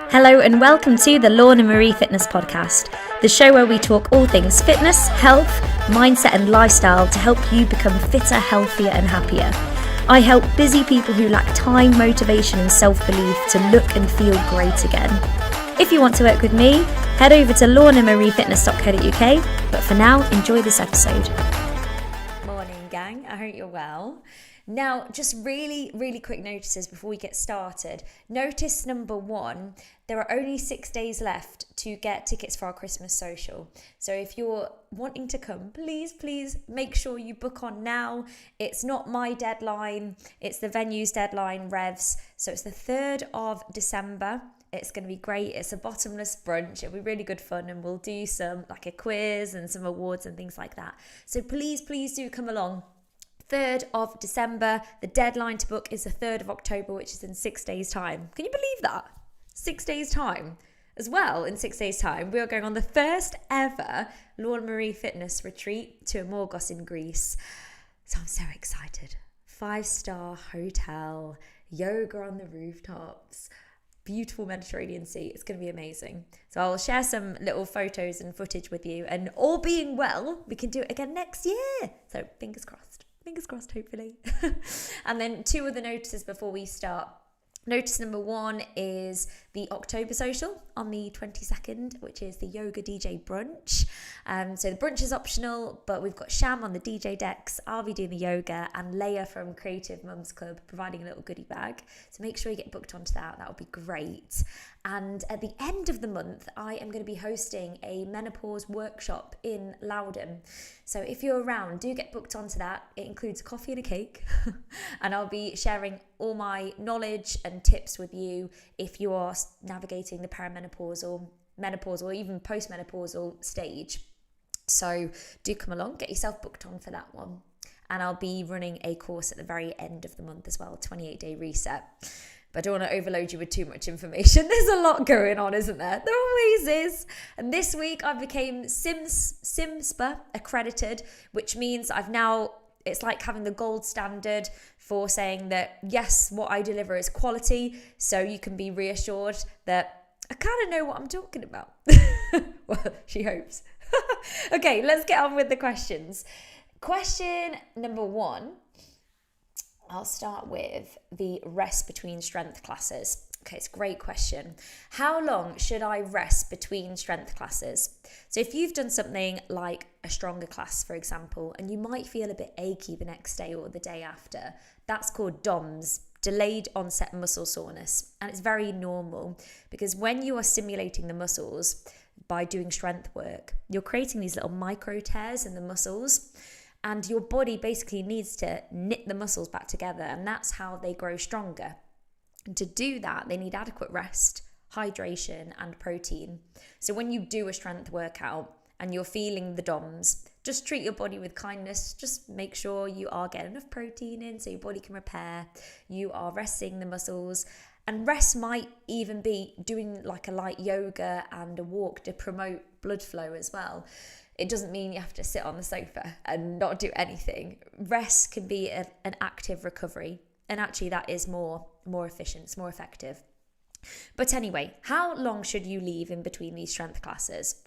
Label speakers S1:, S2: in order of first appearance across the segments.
S1: Hello and welcome to the Lorna Marie Fitness Podcast, the show where we talk all things fitness, health, mindset and lifestyle to help you become fitter, healthier and happier. I help busy people who lack time, motivation and self-belief to look and feel great again. If you want to work with me, head over to lornamariefitness.co.uk, but for now, enjoy this episode. Morning gang, I hope you're well. Now, just really quick notices before we get started. Notice number one, there are only 6 days left to get tickets for our Christmas social. So if you're wanting to come, please make sure you book on now. It's not my deadline, it's the venue's deadline, Revs. So it's the 3rd of December. It's going to be great. It's a bottomless brunch. It'll be really good fun and we'll do some like a quiz and some awards and things like that. So please do come along. 3rd of December. The deadline to book is the 3rd of October, which is in 6 days' time. Can you believe that? 6 days' time. As well, in 6 days' time, we are going on the first ever Lorna Marie Fitness retreat to Amorgos in Greece. So I'm so excited. 5-star hotel, yoga on the rooftops, beautiful Mediterranean Sea. It's going to be amazing. So I'll share some little photos and footage with you. And all being well, we can do it again next year. So fingers crossed. Fingers crossed, hopefully. And then 2 other notices before we start. Notice number 1 is the October social on the 22nd, which is the yoga DJ brunch. So the brunch is optional, but we've got Sham on the DJ decks. I'll be doing the yoga and Leia from Creative Mums Club providing a little goodie bag. So make sure you get booked onto that. That would be great. And at the end of the month, I am going to be hosting a menopause workshop in Loudon. So if you're around, do get booked onto that. It includes coffee and a cake. And I'll be sharing all my knowledge and tips with you if you are navigating the perimenopausal, menopause or even postmenopausal stage. So do come along, get yourself booked on for that one. And I'll be running a course at the very end of the month as well, 28-day reset. But I don't want to overload you with too much information. There's a lot going on, isn't there? There always is. And this week I became CIMSPA accredited, which means it's like having the gold standard for saying that, yes, what I deliver is quality. So you can be reassured that I kind of know what I'm talking about. Well, she hopes. Okay, let's get on with the questions. Question number 1. I'll start with the rest between strength classes. Okay, it's a great question. How long should I rest between strength classes? So if you've done something like a stronger class, for example, and you might feel a bit achy the next day or the day after, that's called DOMS, delayed onset muscle soreness. And it's very normal because when you are stimulating the muscles by doing strength work, you're creating these little micro tears in the muscles. And your body basically needs to knit the muscles back together, and that's how they grow stronger. And to do that, they need adequate rest, hydration, and protein. So when you do a strength workout and you're feeling the DOMS, just treat your body with kindness. Just make sure you are getting enough protein in so your body can repair. You are resting the muscles. And rest might even be doing like a light yoga and a walk to promote blood flow as well. It doesn't mean you have to sit on the sofa and not do anything. Rest can be an active recovery. And actually that is more efficient, it's more effective. But anyway, how long should you leave in between these strength classes?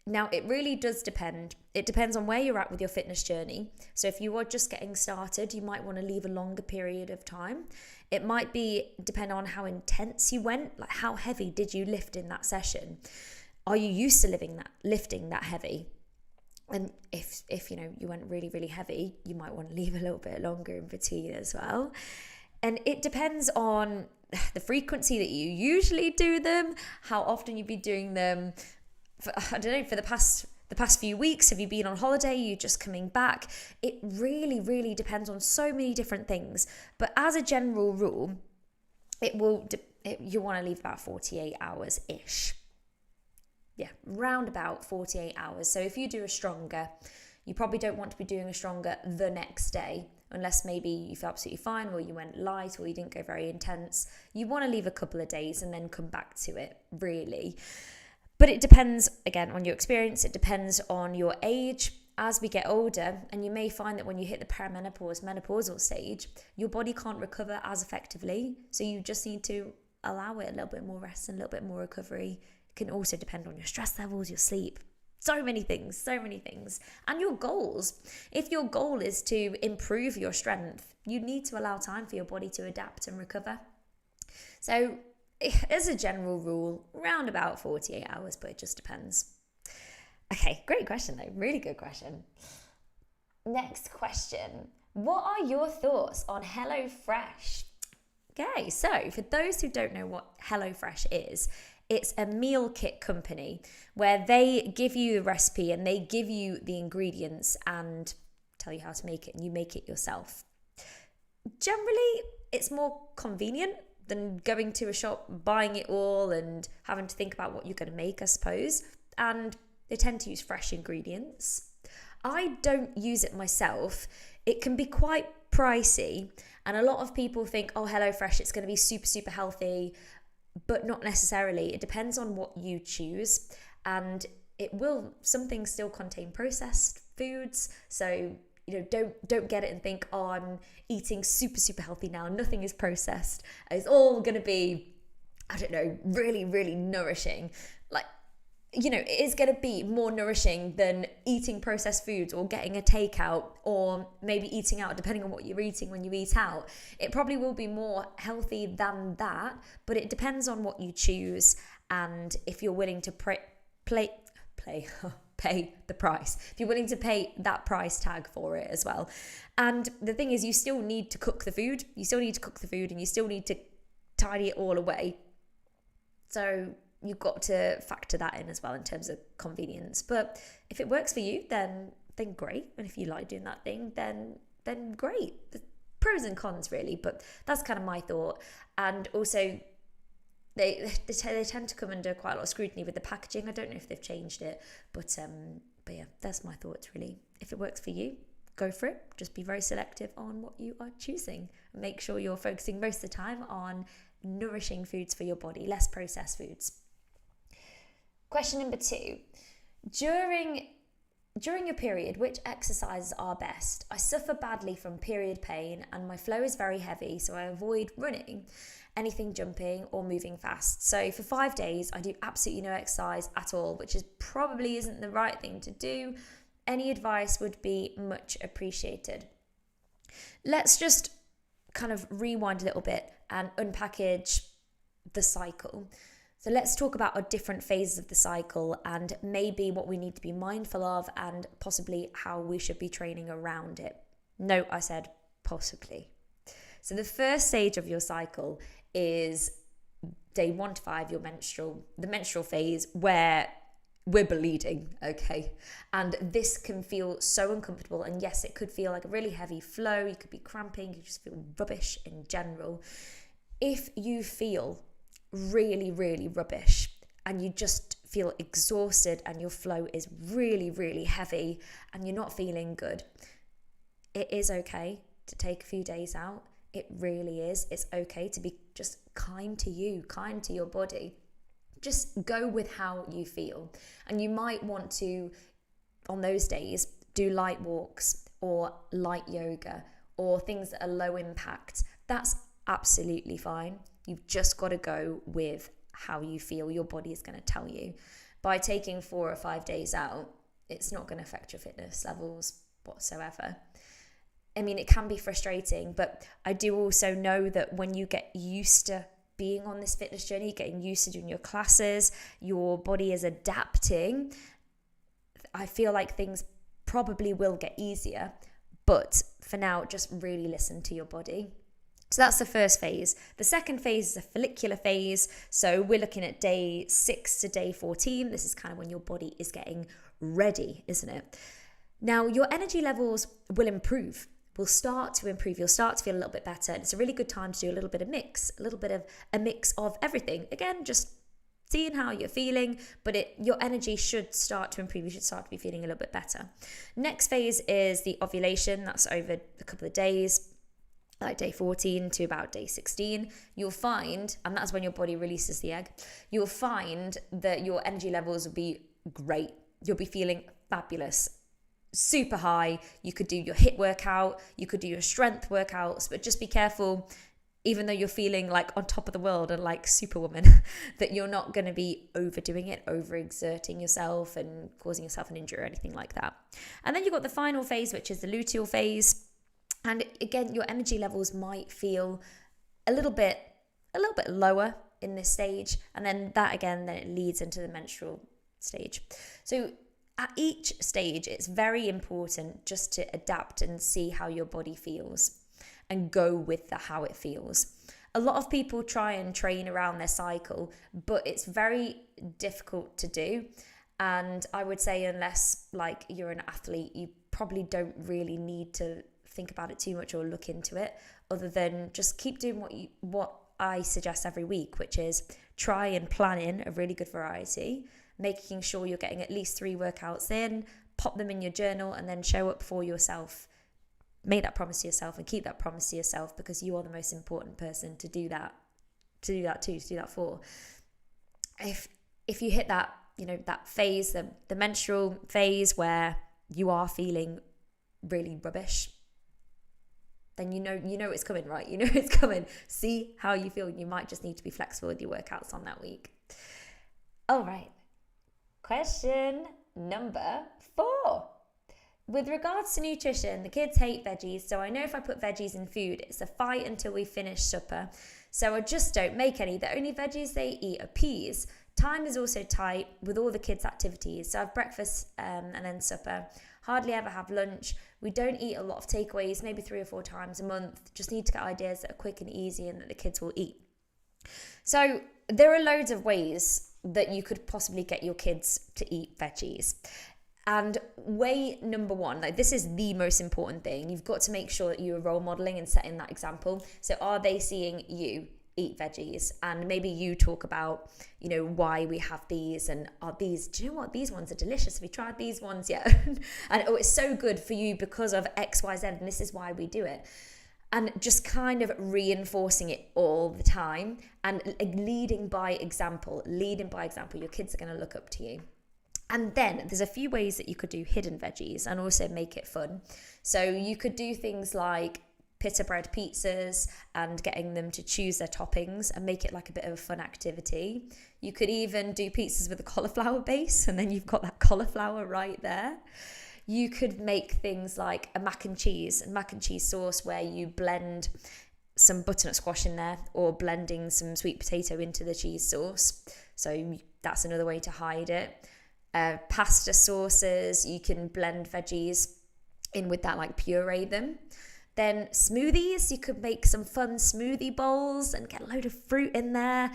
S1: Now, it really does depend. It depends on where you're at with your fitness journey. So if you are just getting started, you might want to leave a longer period of time. It might be depend on how intense you went, like how heavy did you lift in that session? Are you used to lifting that heavy? And if you went really heavy, you might want to leave a little bit longer in between as well. And it depends on the frequency that you usually do them, how often you've been doing them. For the past few weeks, have you been on holiday? You're just coming back? It really depends on so many different things. But as a general rule, you want to leave about 48 hours-ish. Yeah, round about 48 hours. So if you do a stronger, you probably don't want to be doing a stronger the next day, unless maybe you feel absolutely fine or you went light or you didn't go very intense. You want to leave a couple of days and then come back to it, really. But it depends, again, on your experience. It depends on your age. As we get older, and you may find that when you hit the menopausal stage, your body can't recover as effectively. So you just need to allow it a little bit more rest and a little bit more recovery. It can also depend on your stress levels, your sleep, so many things, and your goals. If your goal is to improve your strength, you need to allow time for your body to adapt and recover. So as a general rule, around about 48 hours, but it just depends. Okay, great question though, really good question. Next question. What are your thoughts on HelloFresh? Okay, so for those who don't know what HelloFresh is, it's a meal kit company where they give you the recipe and they give you the ingredients and tell you how to make it, and you make it yourself. Generally, it's more convenient than going to a shop, buying it all and having to think about what you're going to make, I suppose. And they tend to use fresh ingredients. I don't use it myself. It can be quite pricey, and a lot of people think, oh, HelloFresh, it's going to be super, super healthy, but not necessarily. It depends on what you choose, and some things still contain processed foods. So, don't get it and think, oh, I'm eating super, super healthy now. Nothing is processed. It's all going to be, I don't know, really, really nourishing. It is going to be more nourishing than eating processed foods or getting a takeout or maybe eating out, depending on what you're eating when you eat out. It probably will be more healthy than that, but it depends on what you choose and if you're willing to pay the price. If you're willing to pay that price tag for it as well. And the thing is, you still need to cook the food. You still need to cook the food and you still need to tidy it all away. So you've got to factor that in as well in terms of convenience. But if it works for you, then great. And if you like doing that thing, then great. The pros and cons really, but that's kind of my thought. And also they tend to come under quite a lot of scrutiny with the packaging. I don't know if they've changed it, but yeah, that's my thoughts really. If it works for you, go for it. Just be very selective on what you are choosing. Make sure you're focusing most of the time on nourishing foods for your body, less processed foods. Question number 2. During your period, which exercises are best? I suffer badly from period pain and my flow is very heavy, so I avoid running, anything jumping or moving fast. So for 5 days, I do absolutely no exercise at all, which probably isn't the right thing to do. Any advice would be much appreciated. Let's just kind of rewind a little bit and unpackage the cycle. So let's talk about our different phases of the cycle and maybe what we need to be mindful of and possibly how we should be training around it. No, I said possibly. So the first stage of your cycle is day 1 to 5, the menstrual phase where we're bleeding, okay? And this can feel so uncomfortable. And yes, it could feel like a really heavy flow. You could be cramping. You just feel rubbish in general. If you feel really, really rubbish and you just feel exhausted and your flow is really, really heavy and you're not feeling good, it is okay to take a few days out. It really is. It's okay to be just kind to you, kind to your body. Just go with how you feel. And you might want to, on those days, do light walks or light yoga or things that are low impact. That's absolutely fine. You've just got to go with how you feel. Your body is going to tell you. By taking 4 or 5 days out, it's not going to affect your fitness levels whatsoever. I mean, it can be frustrating, but I do also know that when you get used to being on this fitness journey, getting used to doing your classes, your body is adapting, I feel like things probably will get easier. But for now, just really listen to your body. So that's the first phase. The second phase is a follicular phase. So we're looking at day 6 to day 14. This is kind of when your body is getting ready, isn't it? Now, your energy levels will improve. Will start to improve. You'll start to feel a little bit better. And it's a really good time to do a little bit of a mix of everything. Again, just seeing how you're feeling, but your energy should start to improve. You should start to be feeling a little bit better. Next phase is the ovulation. That's over a couple of days, like day 14 to about day 16. You'll find, and that's when your body releases the egg, you'll find that your energy levels will be great. You'll be feeling fabulous. Super high. You could do your HIIT workout, you could do your strength workouts, but just be careful even though you're feeling like on top of the world and like superwoman, that you're not going to be overdoing it, overexerting yourself and causing yourself an injury or anything like that. And then you've got the final phase, which is the luteal phase. And again, your energy levels might feel a little bit lower in this stage. And then then it leads into the menstrual stage. So at each stage, it's very important just to adapt and see how your body feels and go with how it feels. A lot of people try and train around their cycle, but it's very difficult to do. And I would say unless like you're an athlete, you probably don't really need to think about it too much or look into it, other than just keep doing what I suggest every week, which is try and plan in a really good variety, making sure you're getting at least 3 workouts in, pop them in your journal, and then show up for yourself. Make that promise to yourself and keep that promise to yourself, because you are the most important person to do that for. If you hit that, that phase, the menstrual phase where you are feeling really rubbish, then you know it's coming, right? You know it's coming. See how you feel. You might just need to be flexible with your workouts on that week. All right. Question number 4. With regards to nutrition, the kids hate veggies, so I know if I put veggies in food, it's a fight until we finish supper. So I just don't make any. The only veggies they eat are peas. Time is also tight with all the kids' activities. So I have breakfast and then supper. Hardly ever have lunch. We don't eat a lot of takeaways, maybe 3 or 4 times a month. Just need to get ideas that are quick and easy and that the kids will eat. So there are loads of ways that you could possibly get your kids to eat veggies. And way number 1, like this is the most important thing. You've got to make sure that you are role modeling and setting that example. So are they seeing you eat veggies? And maybe you talk about, why we have these, and are these, do you know what? These ones are delicious. Have you tried these ones yet? And it's so good for you because of X, Y, Z, and this is why we do it. And just kind of reinforcing it all the time and leading by example. Your kids are going to look up to you. And then there's a few ways that you could do hidden veggies and also make it fun. So you could do things like pita bread pizzas and getting them to choose their toppings and make it like a bit of a fun activity. You could even do pizzas with a cauliflower base, and then you've got that cauliflower right there. You could make things like a mac and cheese sauce where you blend some butternut squash in there, or blending some sweet potato into the cheese sauce. So that's another way to hide it. Pasta sauces, you can blend veggies in with that, like puree them. Then smoothies, you could make some fun smoothie bowls and get a load of fruit in there.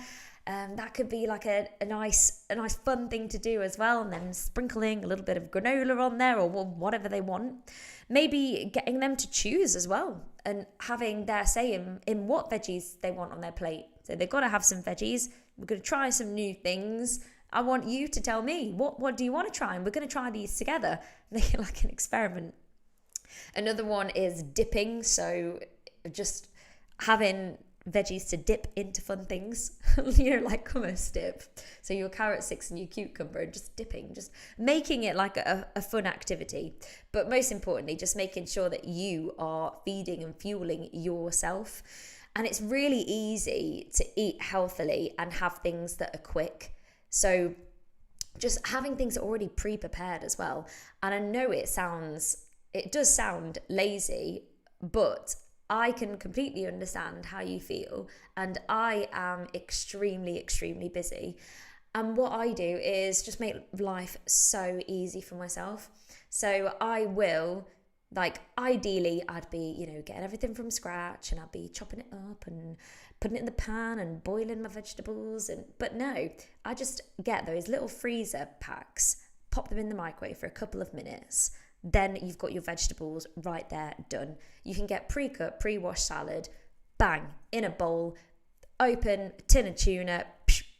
S1: That could be like a nice fun thing to do as well. And then sprinkling a little bit of granola on there, or whatever they want. Maybe getting them to choose as well and having their say in what veggies they want on their plate. So they've got to have some veggies. We're going to try some new things. I want you to tell me, what do you want to try? And we're going to try these together. Make it like an experiment. Another one is dipping. So just having veggies to dip into fun things, like hummus dip. So your carrot sticks and your cucumber, just dipping, just making it like a fun activity. But most importantly, just making sure that you are feeding and fueling yourself. And it's really easy to eat healthily and have things that are quick. So just having things already pre-prepared as well. And I know it does sound lazy, but I can completely understand how you feel. And I am extremely, extremely busy. And what I do is just make life so easy for myself. So I will, ideally, I'd be, getting everything from scratch, and I'd be chopping it up and putting it in the pan and boiling my vegetables. But no, I just get those little freezer packs, pop them in the microwave for a couple of minutes. Then you've got your vegetables right there, done. You can get pre-cut, pre-washed salad, bang, in a bowl, open tin of tuna,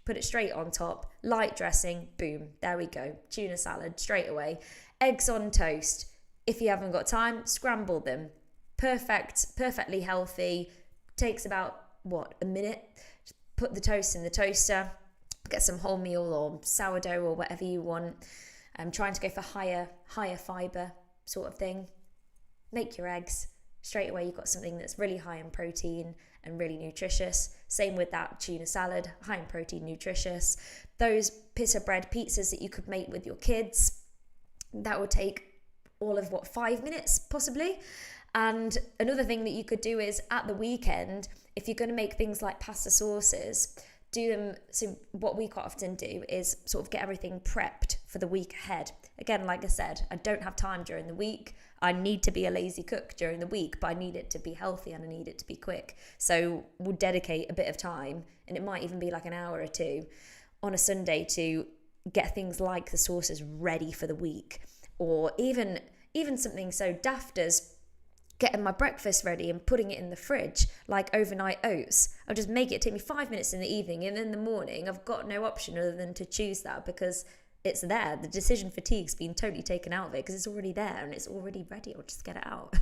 S1: put it straight on top, light dressing, boom, there we go. Tuna salad straight away. Eggs on toast. If you haven't got time, scramble them. Perfectly healthy. Takes about, a minute. Just put the toast in the toaster. Get some wholemeal or sourdough or whatever you want. I'm trying to go for higher fibre sort of thing. Make your eggs. straight away you've got something that's really high in protein and really nutritious. Same with that tuna salad, high in protein, nutritious. Those pita bread pizzas that you could make with your kids, that would take all of 5 minutes possibly. And another thing that you could do is at the weekend, if you're going to make things like pasta sauces, do them. So what we quite often do is sort of get everything prepped for the week ahead. Again, like I said, I don't have time during the week. I need to be a lazy cook during the week, but I need it to be healthy and I need it to be quick. So we'll dedicate a bit of time, and it might even be like an hour or two on a Sunday to get things like the sauces ready for the week. Or even something so daft as getting my breakfast ready and putting it in the fridge, like overnight oats. I'll just make it take me 5 minutes in the evening, and in the morning I've got no option other than to choose that because it's there. The decision fatigue's been totally taken out of it because it's already there and it's already ready. I'll just get it out.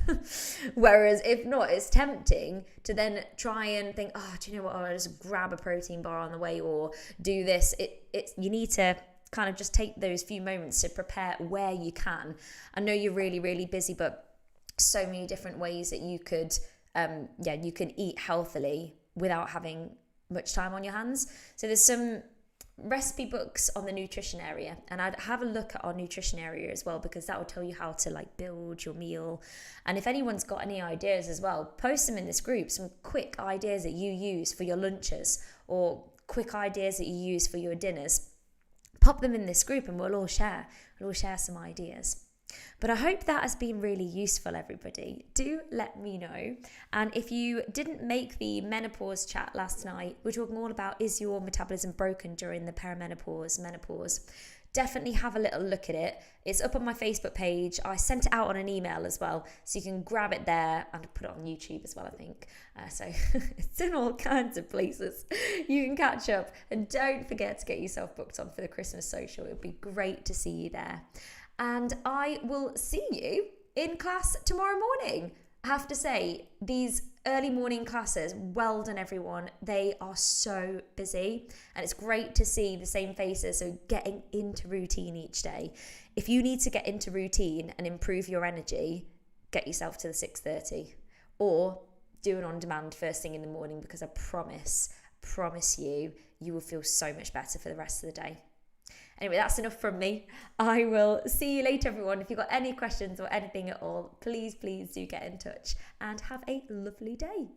S1: Whereas if not, it's tempting to then try and think, oh, do you know what? I'll just grab a protein bar on the way or do this. You need to kind of just take those few moments to prepare where you can. I know you're really, really busy, but so many different ways that you could, you can eat healthily without having much time on your hands. So there's some recipe books on the nutrition area, and I'd have a look at our nutrition area as well, because that will tell you how to like build your meal. And if anyone's got any ideas as well, post them in this group, some quick ideas that you use for your lunches or quick ideas that you use for your dinners. Pop them in this group and we'll all share some ideas. But I hope that has been really useful, everybody. Do let me know. And if you didn't make the menopause chat last night, we're talking all about, is your metabolism broken during the perimenopause, menopause? Definitely have a little look at it. It's up on my Facebook page. I sent it out on an email as well, so you can grab it there and put it on YouTube as well, I think. So it's in all kinds of places. You can catch up, and don't forget to get yourself booked on for the Christmas social. It would be great to see you there. And I will see you in class tomorrow morning. I have to say, these early morning classes, well done everyone. They are so busy, and it's great to see the same faces, so getting into routine each day. If you need to get into routine and improve your energy, get yourself to the 6:30 or do an on-demand first thing in the morning, because I promise you, you will feel so much better for the rest of the day. Anyway, that's enough from me. I will see you later, everyone. If you've got any questions or anything at all, please do get in touch, and have a lovely day.